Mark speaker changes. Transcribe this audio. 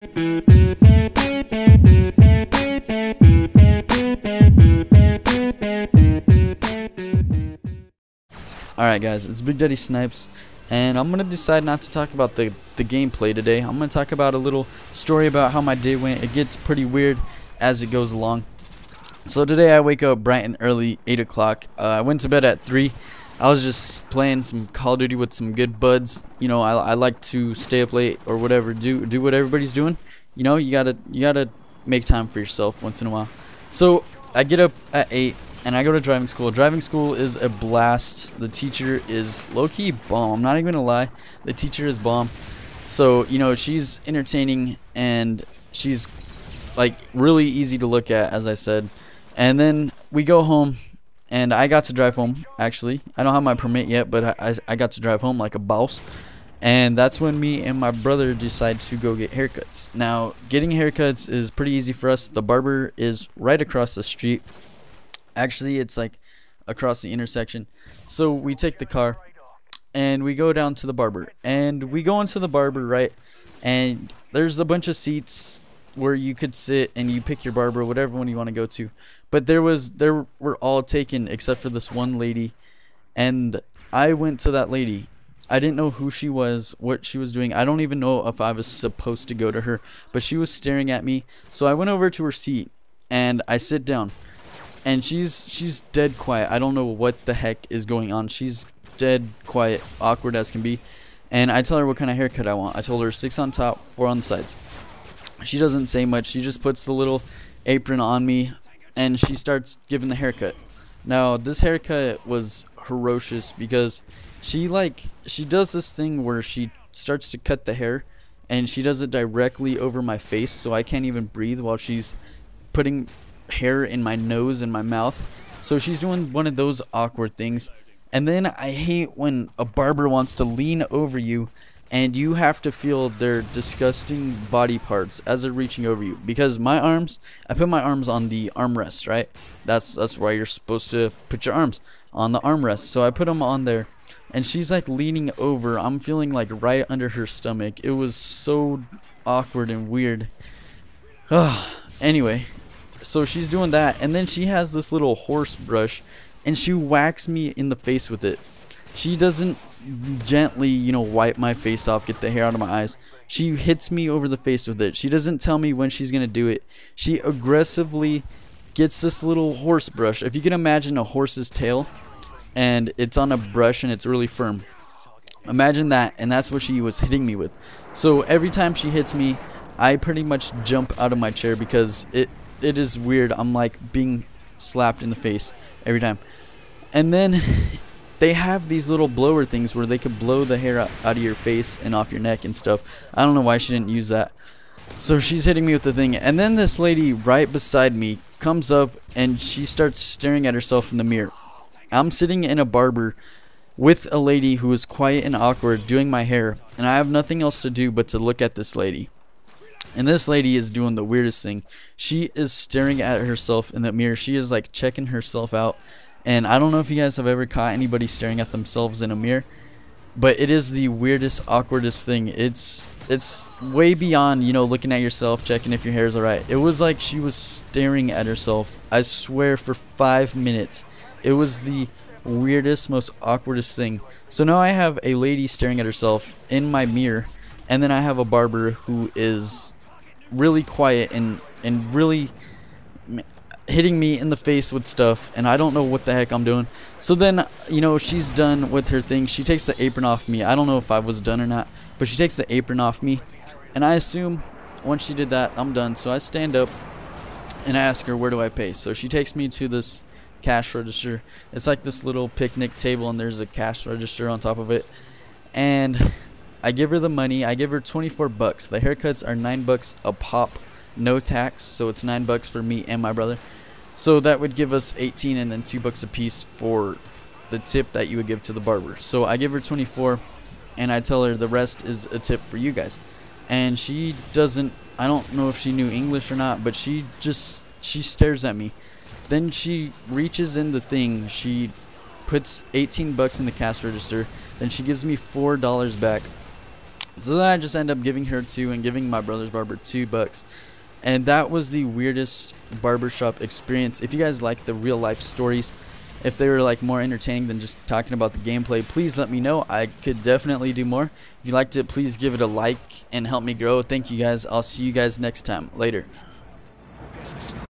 Speaker 1: Alright guys, it's Big Daddy Snipes, and I'm going to decide not to talk about the gameplay today. I'm going to talk about a little story about how my day went. It gets pretty weird as it goes along. So today I wake up bright and early, 8 o'clock. I went to bed at 3. I was just playing some Call of Duty with some good buds. You know, I like to stay up late or whatever, do what everybody's doing. You know, you gotta make time for yourself once in a while. So I get up at 8 and I go to driving school. Driving school is a blast. The teacher is low-key bomb. I'm not even gonna lie. The teacher is bomb. So, you know, she's entertaining and she's like really easy to look at, as I said. And then we go home, and I got to drive home, actually. I don't have my permit yet, but I got to drive home like a boss. And that's when me and my brother decide to go get haircuts. Now, getting haircuts is pretty easy for us. The barber is right across the street. Actually, it's like across the intersection. So we take the car, and we go down to the barber. And we go into the barber, right? And there's a bunch of seats where you could sit and you pick your barber, whatever one you want to go to. But there were all taken except for this one lady, and I went to that lady. I didn't know who she was, what she was doing. I don't even know if I was supposed to go to her, but she was staring at me. So I went over to her seat and I sit down, and she's dead quiet. I don't know what the heck is going on. She's dead quiet, awkward as can be. And I tell her what kind of haircut I want. I told her 6 on top, 4 on the sides. She doesn't say much. She just puts the little apron on me, and she starts giving the haircut. Now, this haircut was ferocious because she does this thing where she starts to cut the hair, and she does it directly over my face, so I can't even breathe while she's putting hair in my nose and my mouth. So she's doing one of those awkward things. And then I hate when a barber wants to lean over you and you have to feel their disgusting body parts as they're reaching over you. Because my arms, I put my arms on the armrest, right? That's why you're supposed to put your arms on the armrest. So I put them on there, and she's like leaning over. I'm feeling like right under her stomach. It was so awkward and weird. Anyway, so she's doing that, and then she has this little horse brush, and she whacks me in the face with it. She doesn't gently, you know, wipe my face off, get the hair out of my eyes. She hits me over the face with it. She doesn't tell me when she's gonna do it. She aggressively gets this little horse brush. If you can imagine a horse's tail, and it's on a brush and it's really firm. Imagine that, and that's what she was hitting me with. So every time she hits me, I pretty much jump out of my chair because it is weird. I'm like being slapped in the face every time. And then they have these little blower things where they could blow the hair out of your face and off your neck and stuff. I don't know why she didn't use that. So she's hitting me with the thing, and then this lady right beside me comes up and she starts staring at herself in the mirror. I'm sitting in a barber with a lady who is quiet and awkward doing my hair, and I have nothing else to do but to look at this lady. And this lady is doing the weirdest thing. She is staring at herself in the mirror. She is like checking herself out. And I don't know if you guys have ever caught anybody staring at themselves in a mirror, but it is the weirdest, awkwardest thing. It's way beyond, you know, looking at yourself, checking if your hair is alright. It was like she was staring at herself, I swear, for 5 minutes. It was the weirdest, most awkwardest thing. So now I have a lady staring at herself in my mirror, and then I have a barber who is really quiet and really hitting me in the face with stuff, and I don't know what the heck I'm doing. So then, you know, she's done with her thing. She takes the apron off me. I don't know if I was done or not, but she takes the apron off me, and I assume once she did that, I'm done. So I stand up and I ask her, where do I pay? So she takes me to this cash register. It's like this little picnic table, and there's a cash register on top of it, and I give her the money. I give her 24 bucks. The haircuts are $9 a pop, no tax, so it's $9 for me and my brother. So that would give us 18, and then $2 a piece for the tip that you would give to the barber. So I give her 24, and I tell her the rest is a tip for you guys. And she doesn't, I don't know if she knew English or not, but she stares at me. Then she reaches in the thing, she puts 18 bucks in the cash register, then she gives me $4 back, So then I just end up giving her 2 and giving my brother's barber $2. And that was the weirdest barbershop experience. If you guys like the real life stories, if they were like more entertaining than just talking about the gameplay, please let me know. I could definitely do more. If you liked it, please give it a like and help me grow. Thank you guys. I'll see you guys next time. Later.